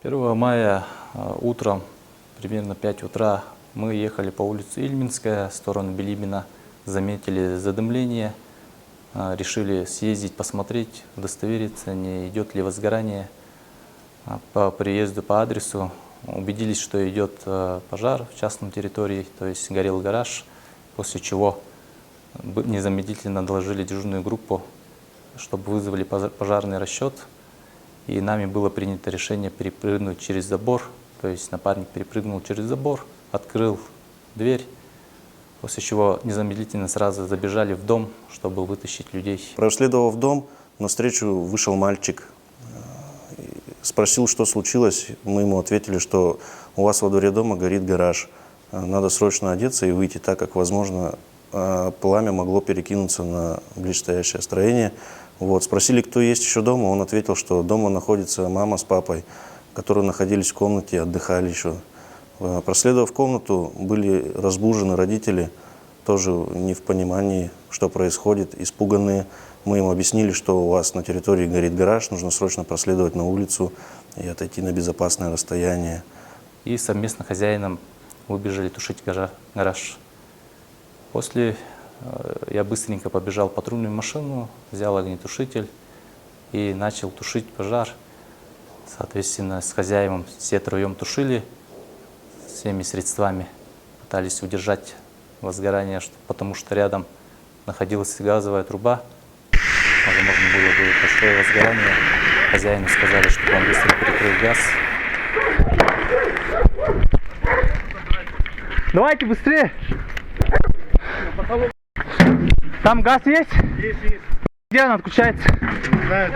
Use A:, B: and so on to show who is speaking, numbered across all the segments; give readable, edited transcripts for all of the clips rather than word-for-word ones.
A: 1 мая утром, примерно 5 утра, мы ехали по улице Ильминская, в сторону Билибина, заметили задымление, решили съездить, посмотреть, удостовериться, не идет ли возгорание. По приезду по адресу убедились, что идет пожар в частной территории, то есть горел гараж, после чего незамедлительно доложили дежурную группу, чтобы вызвали пожарный расчет. И нами было принято решение перепрыгнуть через забор. То есть напарник перепрыгнул через забор, открыл дверь, после чего незамедлительно сразу забежали в дом, чтобы вытащить людей.
B: Проследовав дом, навстречу вышел мальчик. Спросил, что случилось. Мы ему ответили, что у вас во дворе дома горит гараж. Надо срочно одеться и выйти, так как, возможно, пламя могло перекинуться на близстоящее строение. Спросили, кто есть еще дома. Он ответил, что дома находится мама с папой, которые находились в комнате, отдыхали еще. Проследовав комнату, были разбужены родители, тоже не в понимании, что происходит, испуганные. Мы им объяснили, что у вас на территории горит гараж, нужно срочно проследовать на улицу и отойти на безопасное расстояние.
A: И совместно с хозяином выбежали тушить гараж. После я быстренько побежал в патрульную машину, взял огнетушитель и начал тушить пожар. Соответственно, с хозяином все троем тушили всеми средствами, пытались удержать возгорание, потому что рядом находилась газовая труба. Возможно, было бы большое возгорание. Хозяину сказали, чтобы он быстро перекрыл газ.
C: Давайте быстрее! Там газ есть?
D: Есть.
C: Где он отключается?
D: Не знаю.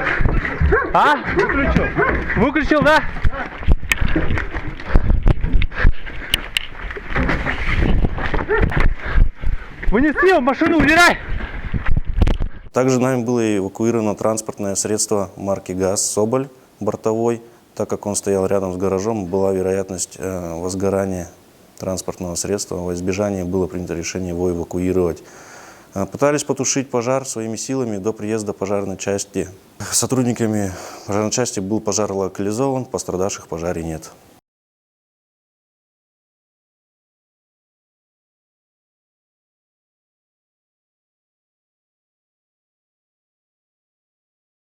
C: А?
D: Выключил.
C: Выключил, да? Вынеси его, машину убирай!
B: Также нами было эвакуировано транспортное средство марки ГАЗ «Соболь» бортовой. Так как он стоял рядом с гаражом, была вероятность возгорания транспортного средства. Во избежание было принято решение его эвакуировать. Пытались потушить пожар своими силами до приезда пожарной части. Сотрудниками пожарной части был пожар локализован, пострадавших в пожаре нет.